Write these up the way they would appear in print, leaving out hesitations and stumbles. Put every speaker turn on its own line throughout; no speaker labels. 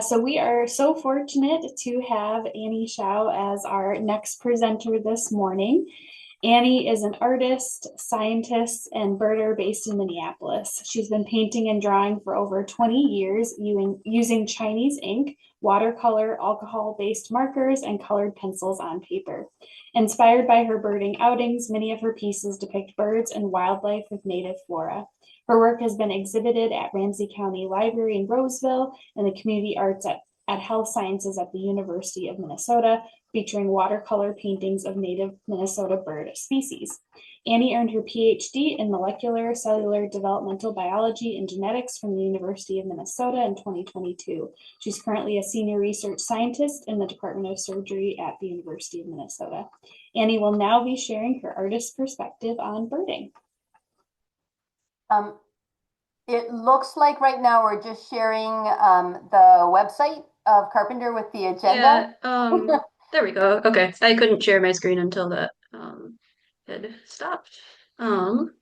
So we are so fortunate to have Annie Shao as our next presenter this morning. Annie is an artist, scientist, and birder based in Minneapolis. She's been painting and drawing for over 20 years using Chinese ink, watercolor, alcohol-based markers, and colored pencils on paper. Inspired by her birding outings, many of her pieces depict birds and wildlife with native flora. Her work has been exhibited at Ramsey County Library in Roseville and the Community Arts at Health Sciences at the University of Minnesota, featuring watercolor paintings of native Minnesota bird species. Annie earned her PhD in molecular cellular developmental biology and genetics from the University of Minnesota in 2022. She's currently a senior research scientist in the Department of Surgery at the University of Minnesota. Annie will now be sharing her artist perspective on birding.
It looks like right now we're just sharing the website of Carpenter with the agenda.
Yeah, there we go. Okay. I couldn't share my screen until that had stopped. Um,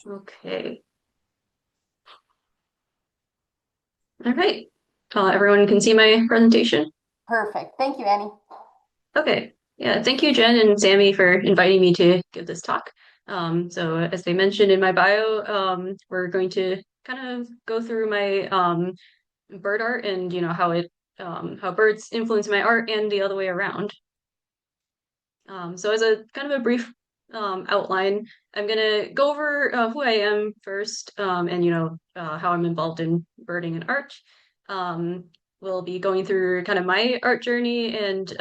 okay. All right. Everyone can see my presentation.
Perfect. Thank you, Annie.
Okay. Yeah, thank you, Jen and Sammy, for inviting me to give this talk. So as they mentioned in my bio, we're going to kind of go through my bird art and how birds influence my art and the other way around. So as a kind of a brief outline, I'm gonna go over who I am first, and how I'm involved in birding and art. We'll be going through kind of my art journey and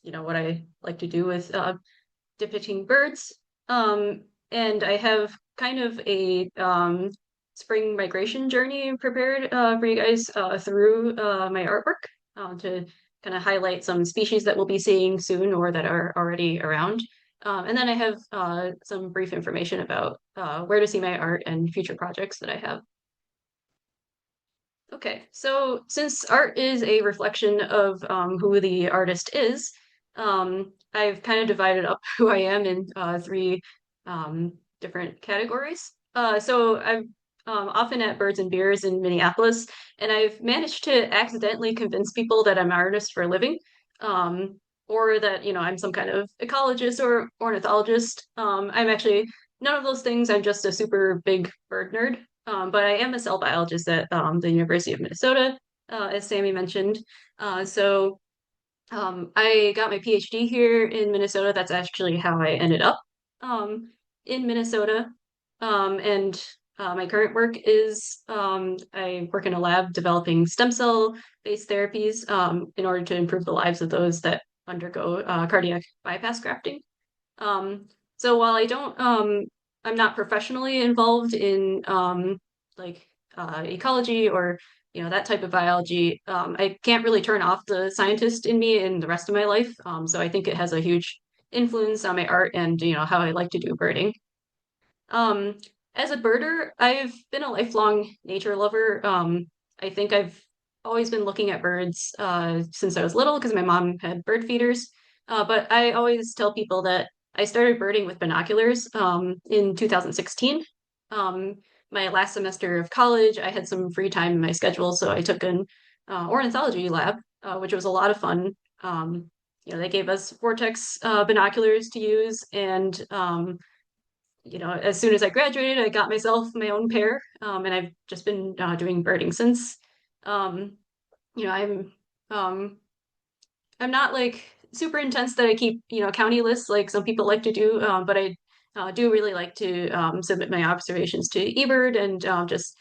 what I like to do with depicting birds. And I have kind of a spring migration journey prepared for you guys through my artwork to kind of highlight some species that we'll be seeing soon or that are already around. And then I have some brief information about where to see my art and future projects that I have. Okay, so since art is a reflection of who the artist is, I've kind of divided up who I am in three different categories. So I'm often at Birds and Beers in Minneapolis, and I've managed to accidentally convince people that I'm an artist for a living, or that I'm some kind of ecologist or ornithologist. I'm actually none of those things. I'm just a super big bird nerd. But I am a cell biologist at the University of Minnesota, as Sammy mentioned. I got my PhD here in Minnesota. That's actually how I ended up in Minnesota. And my current work is I work in a lab developing stem cell based therapies in order to improve the lives of those that undergo cardiac bypass grafting. So while I'm not professionally involved in ecology or that type of biology. I can't really turn off the scientist in me in the rest of my life. So I think it has a huge influence on my art and how I like to do birding. Um, as a birder, I've been a lifelong nature lover. I think I've always been looking at birds since I was little because my mom had bird feeders. But I always tell people that I started birding with binoculars in 2016. Um, my last semester of college, I had some free time in my schedule, so I took an ornithology lab, which was a lot of fun. They gave us vortex binoculars to use, and as soon as I graduated, I got myself my own pair, and I've just been doing birding since. Um, you know, I'm um, I'm not like super intense that I keep county lists like some people like to do, but I do really like to submit my observations to eBird and just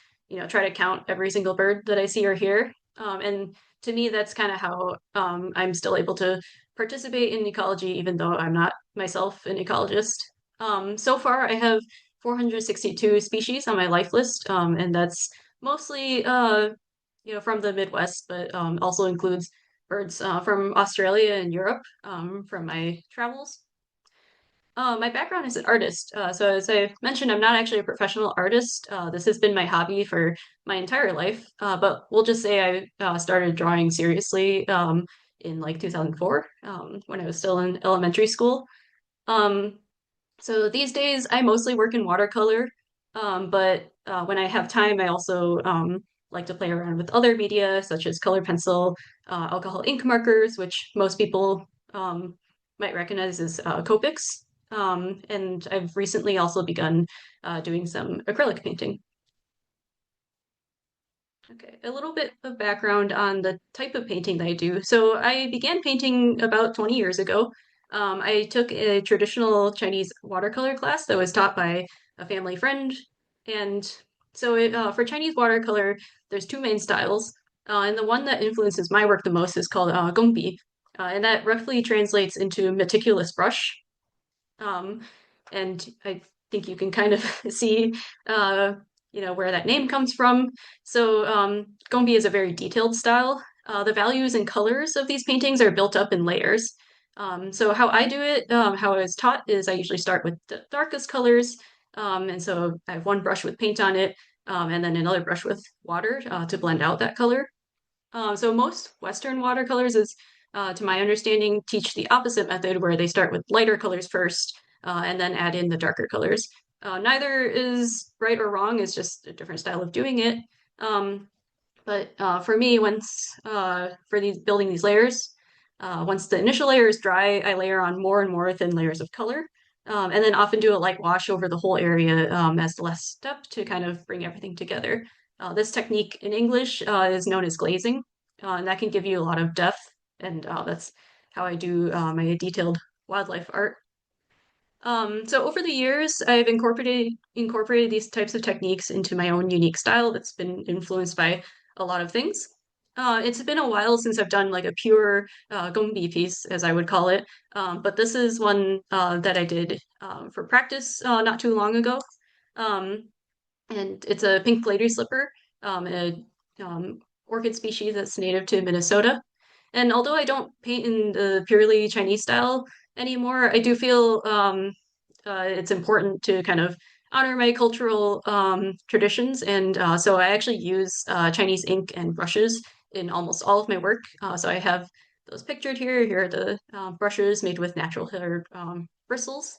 try to count every single bird that I see or hear. And to me, that's kind of how I'm still able to participate in ecology, even though I'm not myself an ecologist. So far, I have 462 species on my life list, and that's mostly from the Midwest, but also includes birds from Australia and Europe from my travels. My background is an artist. So as I mentioned, I'm not actually a professional artist. This has been my hobby for my entire life. But we'll just say I started drawing seriously in like 2004 when I was still in elementary school. Um, so these days I mostly work in watercolor, but when I have time, I also like to play around with other media such as color pencil, alcohol ink markers, which most people might recognize as Copics. And I've recently also begun doing some acrylic painting. Okay, a little bit of background on the type of painting that I do. So I began painting about 20 years ago. I took a traditional Chinese watercolor class that was taught by a family friend. And so for Chinese watercolor, there's two main styles. And the one that influences my work the most is called gongbi. And that roughly translates into meticulous brush. Um, and I think you can kind of see, uh, where that name comes from. So Gombi is a very detailed style. The values and colors of these paintings are built up in layers. So how I do it, how I was taught is I usually start with the darkest colors. And so I have one brush with paint on it, and then another brush with water to blend out that color. So most Western watercolors, to my understanding, teach the opposite method where they start with lighter colors first and then add in the darker colors. Neither is right or wrong, it's just a different style of doing it. Um, but for me, for these building these layers, once the initial layer is dry, I layer on more and more thin layers of color, and then often do a light wash over the whole area as the last step to kind of bring everything together. This technique in English is known as glazing, and that can give you a lot of depth, and that's how I do my detailed wildlife art. So over the years, I've incorporated these types of techniques into my own unique style that's been influenced by a lot of things. It's been a while since I've done like a pure gongbi piece, as I would call it, but this is one that I did for practice not too long ago. Um, and it's a pink lady slipper, a orchid species that's native to Minnesota. And although I don't paint in the purely Chinese style anymore, I do feel it's important to kind of honor my cultural traditions. And so I actually use Chinese ink and brushes in almost all of my work. So I have those pictured here. Here are the brushes made with natural hair bristles.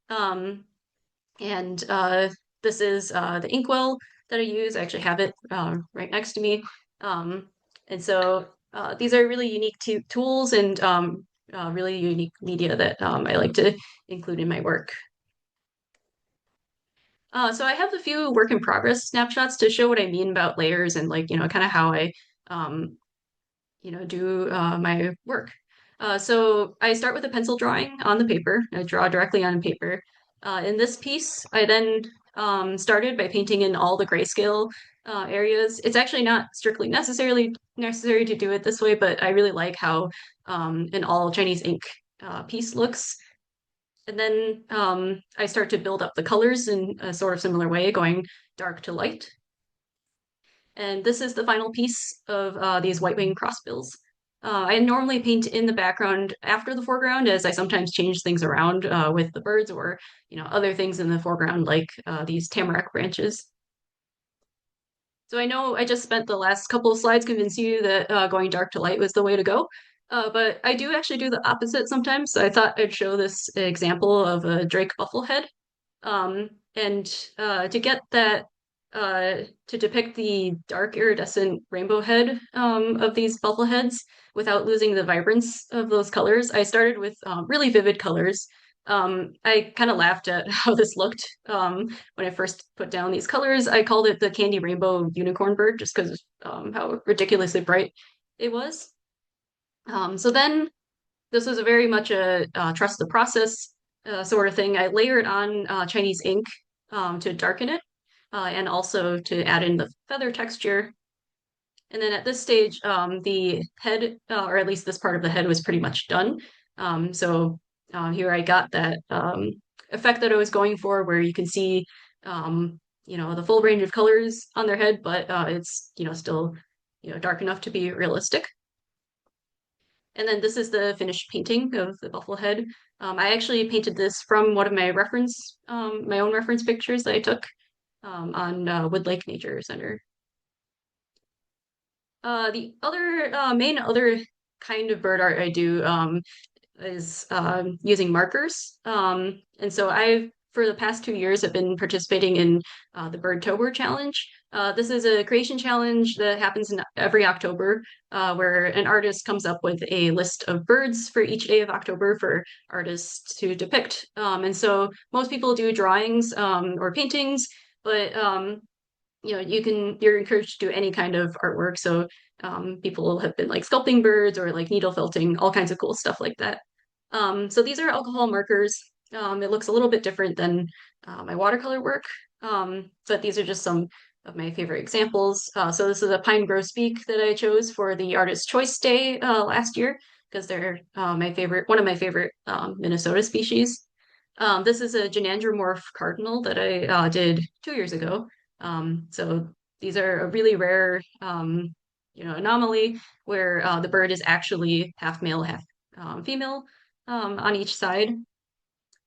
Um, and this is the inkwell that I use. I actually have it right next to me. Um, and so these are really unique tools and really unique media that I like to include in my work. So I have a few work in progress snapshots to show what I mean about layers and like, kind of how I um, do my work. So I start with a pencil drawing on the paper. I draw directly on paper. In this piece, I then started by painting in all the grayscale areas. It's actually not strictly necessary to do it this way, but I really like how an all Chinese ink piece looks. And then I start to build up the colors in a sort of similar way, going dark to light. And this is the final piece of these white wing crossbills. I normally paint in the background after the foreground, as I sometimes change things around with the birds or other things in the foreground, like these tamarack branches. So I know I just spent the last couple of slides convincing you that going dark to light was the way to go. But I do actually do the opposite sometimes. So I thought I'd show this example of a drake bufflehead. And to get that, to depict the dark iridescent rainbow head of these bubbleheads without losing the vibrance of those colors, I started with really vivid colors. I kind of laughed at how this looked when I first put down these colors. I called it the candy rainbow unicorn bird just because how ridiculously bright it was. So then this was a very much a trust the process sort of thing. I layered on Chinese ink to darken it and also to add in the feather texture. And then at this stage, the head, or at least this part of the head, was pretty much done. So here I got that effect that I was going for, where you can see, the full range of colors on their head, but it's, still, dark enough to be realistic. And then this is the finished painting of the buffalo head. I actually painted this from one of my own reference pictures that I took on Wood Lake Nature Center. The other main other kind of bird art I do is using markers. And so I've for the past 2 years, I've been participating in the Birdtober Challenge. This is a creation challenge that happens in every October, where an artist comes up with a list of birds for each day of October for artists to depict. And so most people do drawings or paintings, but you're encouraged to do any kind of artwork. So people have been like sculpting birds or like needle felting, all kinds of cool stuff like that. So these are alcohol markers. It looks a little bit different than my watercolor work, but these are just some of my favorite examples. So this is a pine grosbeak that I chose for the Artist Choice Day last year because they're one of my favorite Minnesota species. This is a gynandromorph cardinal that I did 2 years ago. So these are a really rare, anomaly where the bird is actually half male, half female on each side.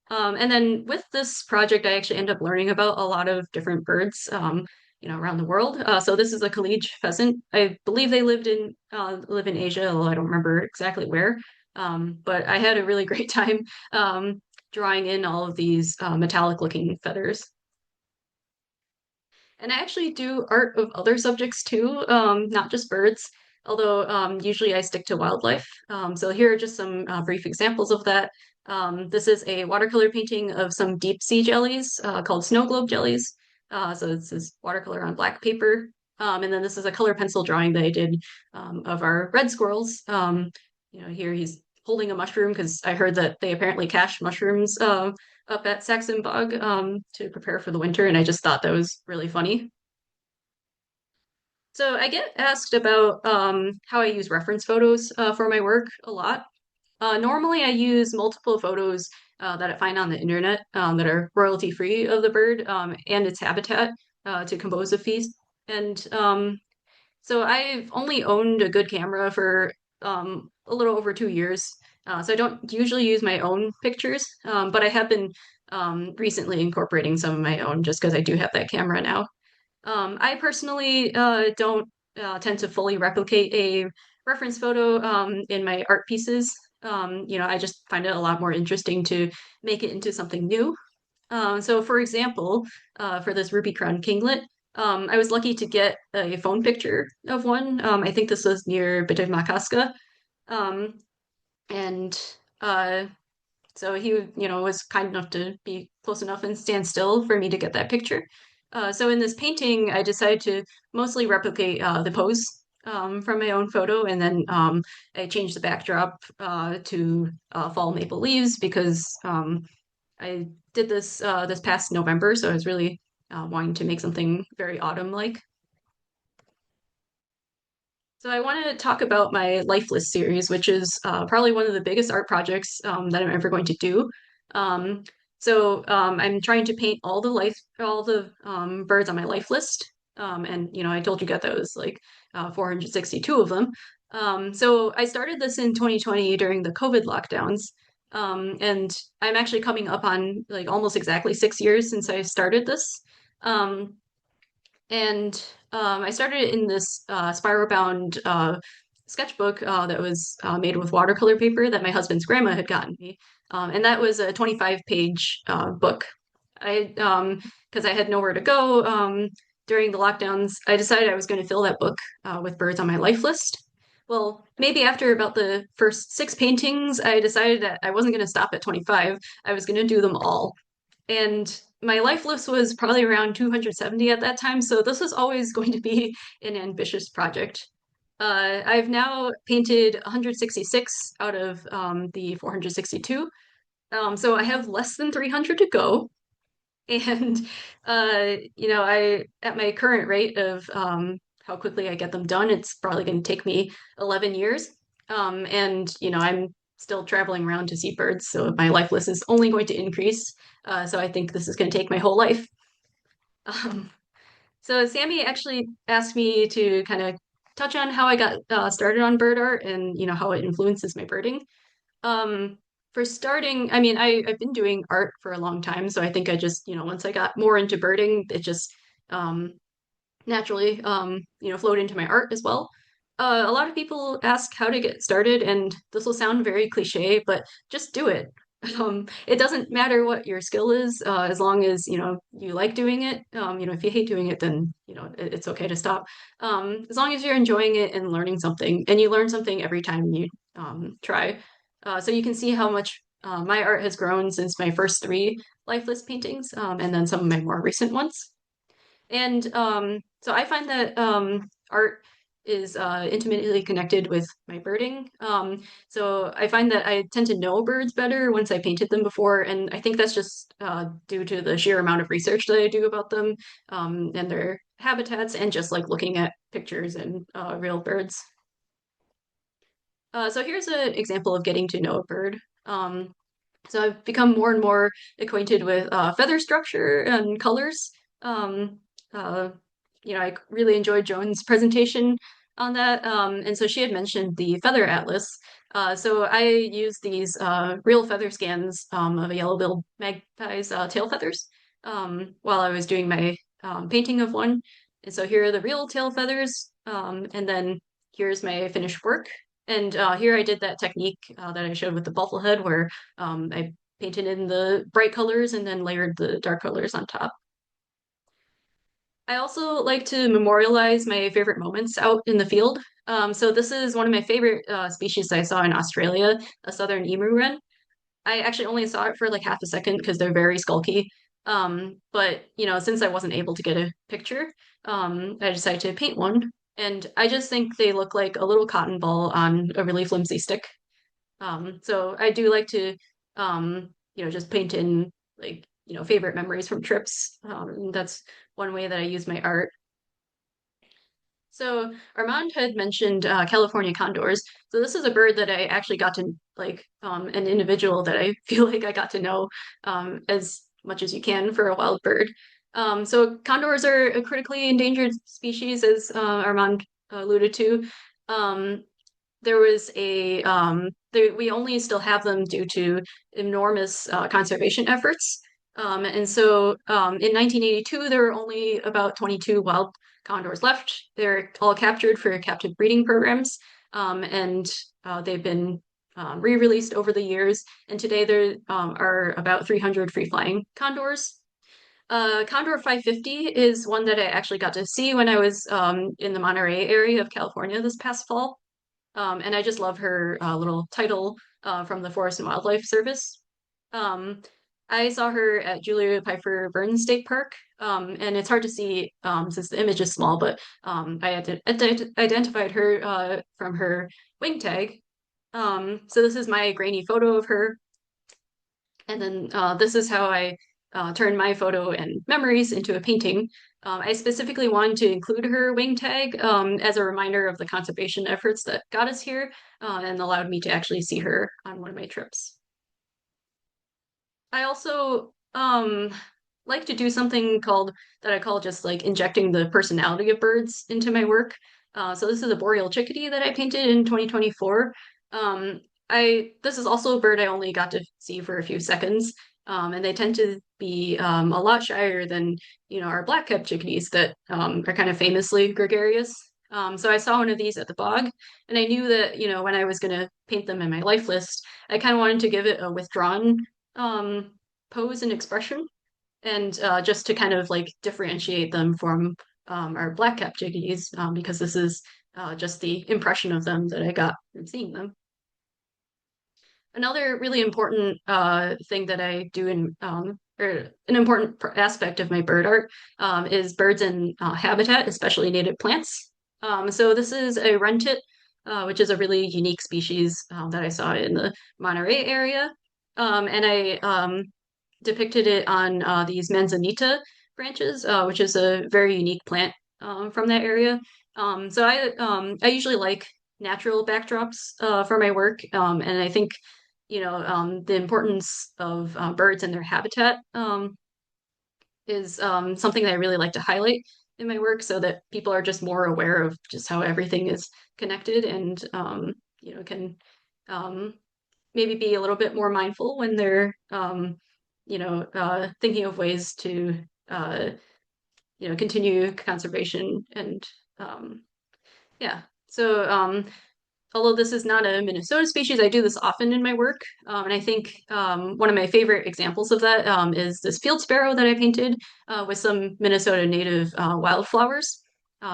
And then with this project, I actually ended up learning about a lot of different birds, around the world. So this is a Kalige pheasant. I believe they live in Asia, although I don't remember exactly where. But I had a really great time drawing in all of these metallic looking feathers. And I actually do art of other subjects too, not just birds, although usually I stick to wildlife. So here are just some brief examples of that. This is a watercolor painting of some deep sea jellies called snow globe jellies. So this is watercolor on black paper. And then this is a color pencil drawing that I did of our red squirrels. Here he's holding a mushroom because I heard that they apparently cache mushrooms up at Saxon Bog to prepare for the winter, and I just thought that was really funny. So I get asked about how I use reference photos for my work a lot. Normally, I use multiple photos that I find on the internet that are royalty free of the bird and its habitat to compose a feast. And so I've only owned a good camera for a little over 2 years. So I don't usually use my own pictures, but I have been recently incorporating some of my own just because I do have that camera now. I personally don't tend to fully replicate a reference photo in my art pieces. I just find it a lot more interesting to make it into something new. So, for example, for this ruby crown kinglet, I was lucky to get a phone picture of one. I think this was near Makaska. Um, and uh, so he, was kind enough to be close enough and stand still for me to get that picture. So in this painting, I decided to mostly replicate the pose from my own photo, and then I changed the backdrop to fall maple leaves because I did this past November, so I was really wanting to make something very autumn-like. So I want to talk about my Lifeless series, which is probably one of the biggest art projects that I'm ever going to do. Um, I'm trying to paint all the birds on my life list, and I told you got those like 462 of them. So I started this in 2020 during the COVID lockdowns, and I'm actually coming up on like almost exactly 6 years since I started this. Um, and I started in this spiral bound sketchbook that was made with watercolor paper that my husband's grandma had gotten me. And that was a 25-page book. Because I had nowhere to go during the lockdowns, I decided I was going to fill that book with birds on my life list. Well, maybe after about the first six paintings, I decided that I wasn't going to stop at 25. I was going to do them all. And my life list was probably around 270 at that time, so this was always going to be an ambitious project. I've now painted 166 out of the 462, so I have less than 300 to go. And I at my current rate of how quickly I get them done, it's probably going to take me 11 years. And I'm still traveling around to see birds, so my life list is only going to increase. So I think this is going to take my whole life. Um, so Sammy actually asked me to kind of touch on how I got started on bird art and how it influences my birding. Um, for starting, I mean, I've been doing art for a long time, so I think I just, once I got more into birding, it just um, naturally, flowed into my art as well. A lot of people ask how to get started, and this will sound very cliche, but just do it. It doesn't matter what your skill is, as long as, you like doing it. If you hate doing it, then, it's okay to stop. As long as you're enjoying it and learning something, and you learn something every time you try. So you can see how much my art has grown since my first three lifeless paintings, and then some of my more recent ones. And so I find that art is intimately connected with my birding. So I find that I tend to know birds better once I painted them before, and I think that's just due to the sheer amount of research that I do about them, and their habitats, and just like looking at pictures and real birds. So here's an example of getting to know a bird. Um, so I've become more and more acquainted with feather structure and colors. Um, uh, I really enjoyed Joan's presentation on that. And so she had mentioned the feather atlas. So I used these real feather scans of a yellow-billed magpie's tail feathers while I was doing my painting of one. And so here are the real tail feathers. And then here's my finished work. And here I did that technique that I showed with the bufflehead, where I painted in the bright colors and then layered the dark colors on top. I also like to memorialize my favorite moments out in the field. So this is one of my favorite species I saw in Australia, a southern emu wren. I actually only saw it for like half a second because they're very skulky. But since I wasn't able to get a picture, I decided to paint one. And I just think they look like a little cotton ball on a really flimsy stick. So I do like to, just paint in like, favorite memories from trips. That's one way that I use my art. So Armand had mentioned California condors. So this is a bird that I actually got to like, an individual that I feel like I got to know as much as you can for a wild bird. So condors are a critically endangered species, as Armand alluded to. Um, there was we only still have them due to enormous conservation efforts. And so in 1982, there were only about 22 wild condors left. They're all captured for captive breeding programs, and they've been re-released over the years. And today there are about 300 free-flying condors. Condor 550 is one that I actually got to see when I was in the Monterey area of California this past fall. And I just love her little title from the Forest and Wildlife Service. Um, I saw her at Julia Pfeiffer Burns State Park, and it's hard to see since the image is small, but I identified her from her wing tag. So this is my grainy photo of her, and then this is how I turned my photo and memories into a painting. I specifically wanted to include her wing tag as a reminder of the conservation efforts that got us here and allowed me to actually see her on one of my trips. I also like to do something called that I call just like injecting the personality of birds into my work. So this is a boreal chickadee that I painted in 2024. Um, this is also a bird I only got to see for a few seconds, and they tend to be a lot shyer than our black-capped chickadees that are kind of famously gregarious. So I saw one of these at the bog, and I knew that when I was going to paint them in my life list, I kind of wanted to give it a withdrawn um, pose and expression, and just to kind of like differentiate them from our black cap jiggies, because this is just the impression of them that I got from seeing them. Another really important thing that I do or an important aspect of my bird art is birds in habitat, especially native plants. So this is a rentit, which is a really unique species that I saw in the Monterey area. And I depicted it on these manzanita branches, which is a very unique plant from that area. So I usually like natural backdrops for my work, and I think the importance of birds and their habitat is something that I really like to highlight in my work, so that people are just more aware of just how everything is connected, and can um, maybe be a little bit more mindful when they're thinking of ways to uh, continue conservation. And yeah, so although this is not a Minnesota species, I do this often in my work. And I think one of my favorite examples of that is this field sparrow that I painted with some Minnesota native wildflowers.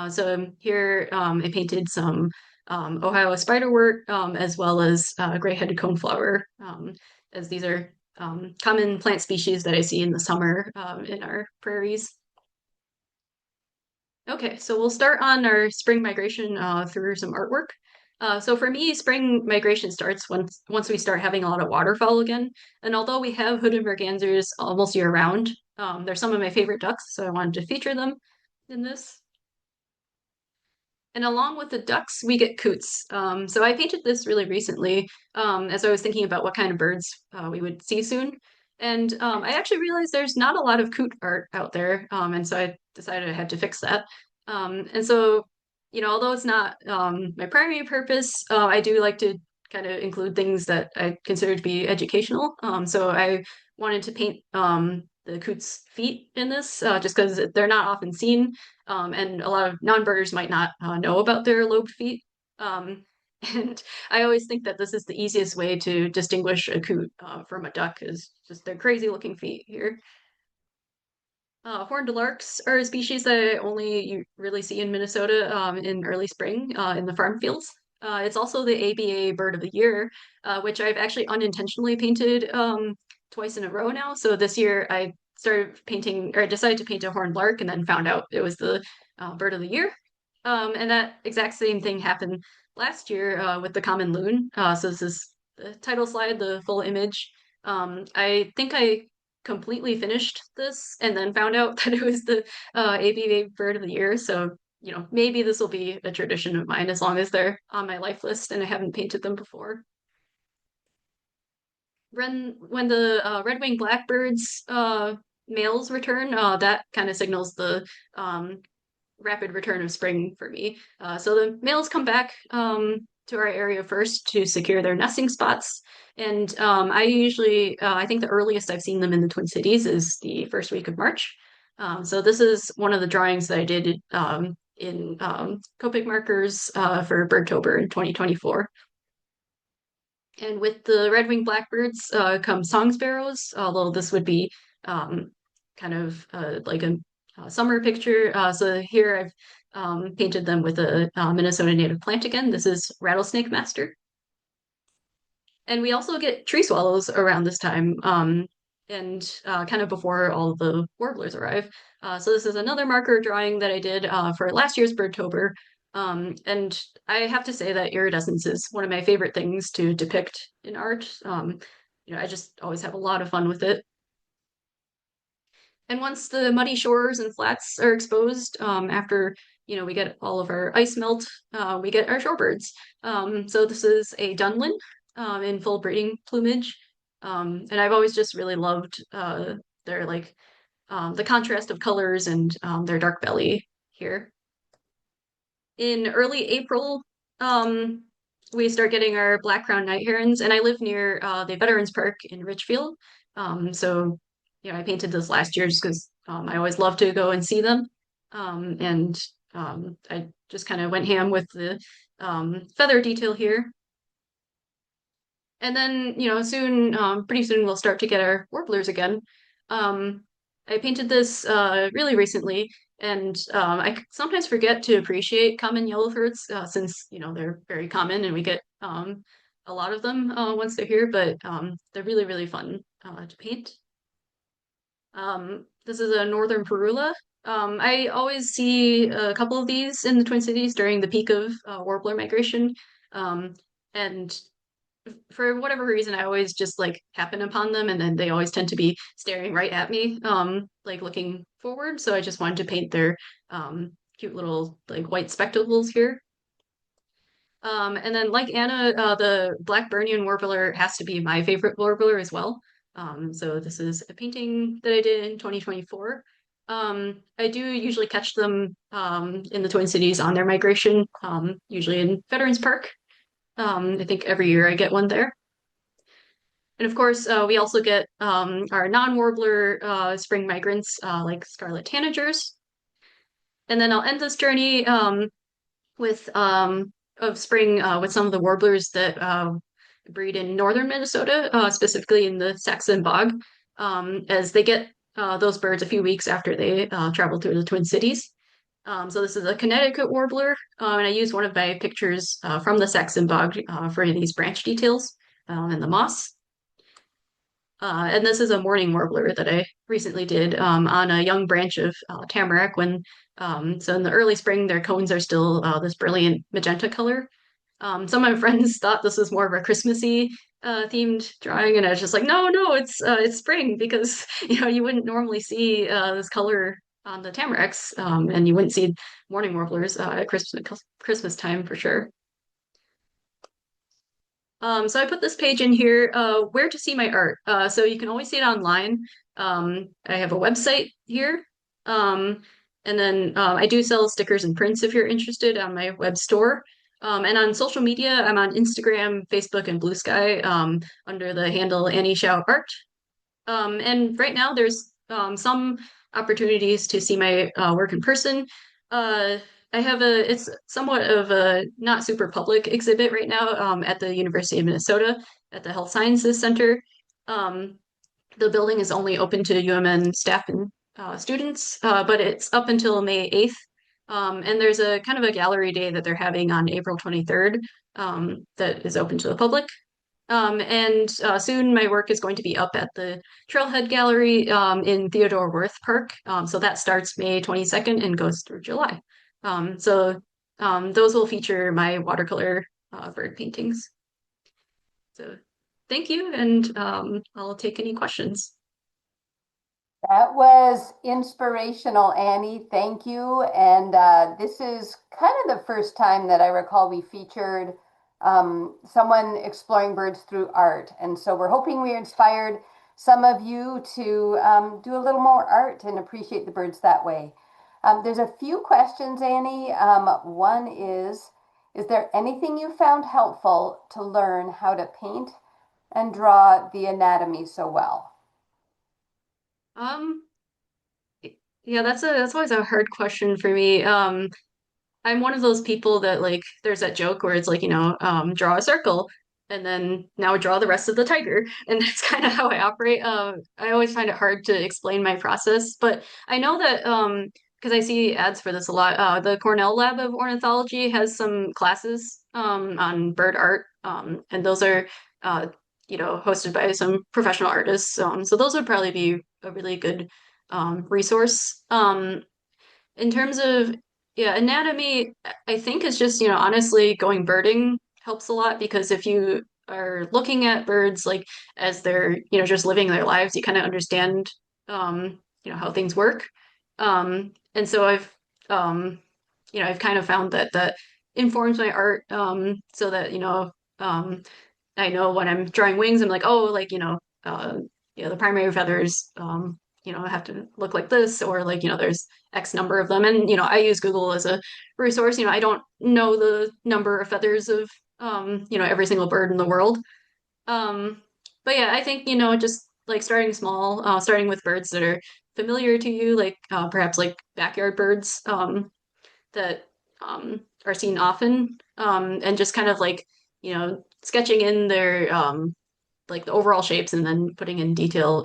So here I painted some Ohio spiderwort as well as gray-headed coneflower, as these are common plant species that I see in the summer in our prairies. Okay, so we'll start on our spring migration through some artwork. So for me, spring migration starts once we start having a lot of waterfowl again. And although we have hooded mergansers almost year round, they're some of my favorite ducks, so I wanted to feature them in this. And along with the ducks, we get coots. So I painted this really recently as I was thinking about what kind of birds we would see soon. And I actually realized there's not a lot of coot art out there. And so I decided I had to fix that. And so, although it's not my primary purpose, I do like to kind of include things that I consider to be educational. So I wanted to paint the coot's feet in this just because they're not often seen. And a lot of non-birders might not know about their lobed feet. Um, and I always think that this is the easiest way to distinguish a coot from a duck is just their crazy looking feet here. Horned larks are a species that I only you really see in Minnesota in early spring in the farm fields. It's also the ABA Bird of the Year, which I've actually unintentionally painted twice in a row now. So this year I started painting, or I decided to paint a horned lark and then found out it was the Bird of the Year. And that exact same thing happened last year with the common loon. So this is the title slide, the full image. I think I completely finished this and then found out that it was the ABA Bird of the Year. So, maybe this will be a tradition of mine as long as they're on my life list and I haven't painted them before. When the red-winged blackbirds males return, that kind of signals the rapid return of spring for me. So the males come back to our area first to secure their nesting spots. And I usually, I think the earliest I've seen them in the Twin Cities is the first week of March. So this is one of the drawings that I did in Copic markers for Birdtober in 2024. And with the red-winged blackbirds come song sparrows, although this would be kind of like a summer picture. So here I've painted them with a Minnesota native plant again. This is rattlesnake master. And we also get tree swallows around this time and kind of before all the warblers arrive. So this is another marker drawing that I did for last year's Birdtober. And I have to say that iridescence is one of my favorite things to depict in art. I just always have a lot of fun with it. And once the muddy shores and flats are exposed, after we get all of our ice melt, we get our shorebirds. So this is a dunlin in full breeding plumage, and I've always just really loved their the contrast of colors and their dark belly here. In early April, we start getting our black-crowned night herons, and I live near the Veterans Park in Richfield. So, I painted this last year just because I always love to go and see them. And I just kind of went ham with the feather detail here. And then, pretty soon we'll start to get our warblers again. Um, I painted this really recently, and I sometimes forget to appreciate common yellowthroats since, they're very common and we get a lot of them once they're here, but they're really, really fun to paint. This is a northern Perula. I always see a couple of these in the Twin Cities during the peak of warbler migration. And for whatever reason, I always just happen upon them, and then they always tend to be staring right at me, like looking forward. So I just wanted to paint their cute little white spectacles here. And then, like Anna, the Blackburnian warbler has to be my favorite warbler as well. So this is a painting that I did in 2024. I do usually catch them in the Twin Cities on their migration, usually in Veterans Park. I think every year I get one there. And of course, we also get our non-warbler spring migrants like scarlet tanagers. And then I'll end this journey with of spring with some of the warblers that breed in northern Minnesota, specifically in the Saxon Bog, as they get those birds a few weeks after they travel through the Twin Cities. So this is a Connecticut warbler, and I used one of my pictures from the Saxon Bog for these branch details and the moss. And this is a morning warbler that I recently did on a young branch of tamarack when, so in the early spring, their cones are still this brilliant magenta color. Some of my friends thought this was more of a Christmassy themed drawing, and I was just like, no, no, it's spring because you wouldn't normally see this color on the tamaracks, and you wouldn't see morning warblers at Christmas time for sure. So I put this page in here, where to see my art. So you can always see it online. I have a website here. Um, and then I do sell stickers and prints if you're interested on my web store. And on social media, I'm on Instagram, Facebook, and Blue Sky under the handle Annie Shao Art. And right now, there's some opportunities to see my work in person. Uh, it's somewhat of a not super public exhibit right now at the University of Minnesota at the Health Sciences Center. Um, the building is only open to UMN staff and students, but it's up until May 8th. And there's a kind of a gallery day that they're having on April 23rd that is open to the public. And soon my work is going to be up at the Trailhead Gallery in Theodore Wirth Park. So that starts May 22nd and goes through July. So those will feature my watercolor bird paintings. So thank you, and I'll take any questions.
That was inspirational, Annie. Thank you. And this is kind of the first time that I recall we featured someone exploring birds through art. And so we're hoping we inspired some of you to do a little more art and appreciate the birds that way. There's a few questions, Annie. One is there anything you found helpful to learn how to paint and draw the anatomy so well?
Um, yeah, that's always a hard question for me. I'm one of those people that like there's that joke where it's like, draw a circle and then now draw the rest of the tiger. And that's kind of how I operate. I always find it hard to explain my process, but I know that because I see ads for this a lot, the Cornell Lab of Ornithology has some classes on bird art. And those are hosted by some professional artists. So those would probably be a really good resource. In terms of anatomy, I think is just, honestly going birding helps a lot because if you are looking at birds like as they're, just living their lives, you kind of understand how things work. And so I've kind of found that that informs my art so that, um I know when I'm drawing wings, I'm like, oh, like, the primary feathers have to look like this, or like, there's X number of them. And, I use Google as a resource. I don't know the number of feathers of, every single bird in the world. Um, but yeah, I think, just like starting small, starting with birds that are familiar to you, like perhaps like backyard birds that are seen often, and just kind of like, sketching in their like the overall shapes and then putting in detail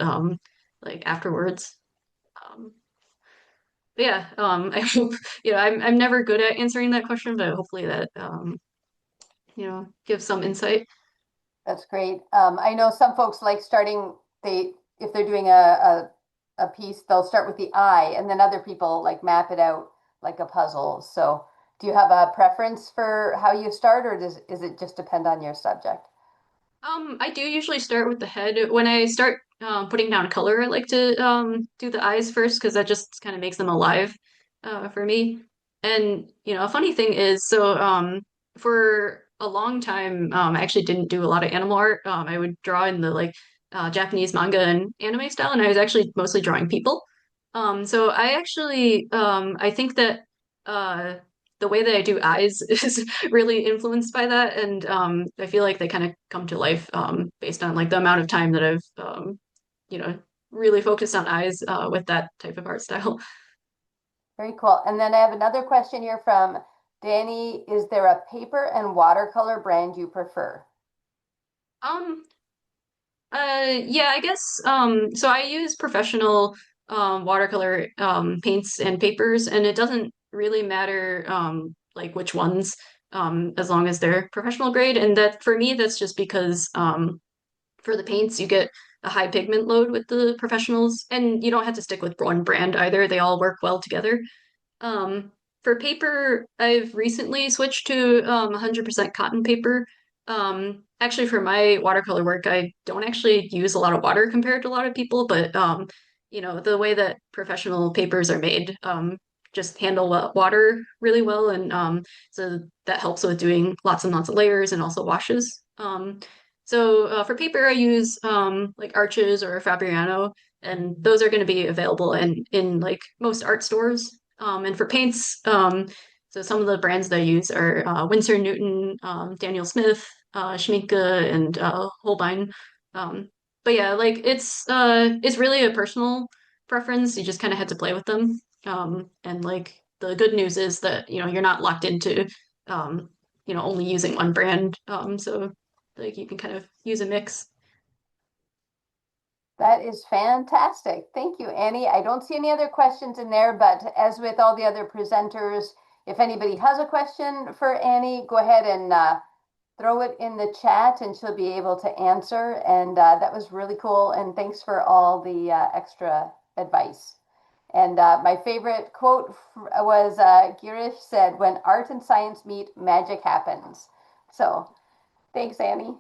like afterwards. Um, but yeah, I hope I'm never good at answering that question, but hopefully that gives some insight.
That's great. I know some folks like starting, if they're doing a piece, they'll start with the eye, and then other people like map it out like a puzzle. So do you have a preference for how you start, or is it just depend on your subject?
I do usually start with the head. When I start putting down color, I like to do the eyes first because that just kind of makes them alive for me. And a funny thing is, so for a long time, I actually didn't do a lot of animal art. I would draw in the like Japanese manga and anime style, and I was actually mostly drawing people. So I think that uh, the way that I do eyes is really influenced by that, and I feel like they kind of come to life based on like the amount of time that I've you know really focused on eyes with that type of art style.
Very cool. And then I have another question here from Danny, is there a paper and watercolor brand you prefer?
Um, yeah, I guess so I use professional watercolor paints and papers, and it doesn't really matter like which ones as long as they're professional grade. And that for me that's just because for the paints you get a high pigment load with the professionals, and you don't have to stick with one brand either. They all work well together. Um, for paper, I've recently switched to 100% cotton paper. Actually, for my watercolor work, I don't actually use a lot of water compared to a lot of people, but the way that professional papers are made, just handle water really well, and so that helps with doing lots and lots of layers and also washes. So for paper, I use like Arches or Fabriano, and those are going to be available in like most art stores. And for paints, so some of the brands that I use are Winsor Newton, Daniel Smith, Schmincke, and Holbein. Um, but yeah, like it's really a personal preference. You just kind of have to play with them. And like the good news is that you're not locked into um, only using one brand. So like you can kind of use a mix.
That is fantastic. Thank you, Annie. I don't see any other questions in there, but as with all the other presenters, if anybody has a question for Annie, go ahead and throw it in the chat and she'll be able to answer. And that was really cool. And thanks for all the extra advice. And my favorite quote was Girish said, "When art and science meet, magic happens." So thanks, Annie.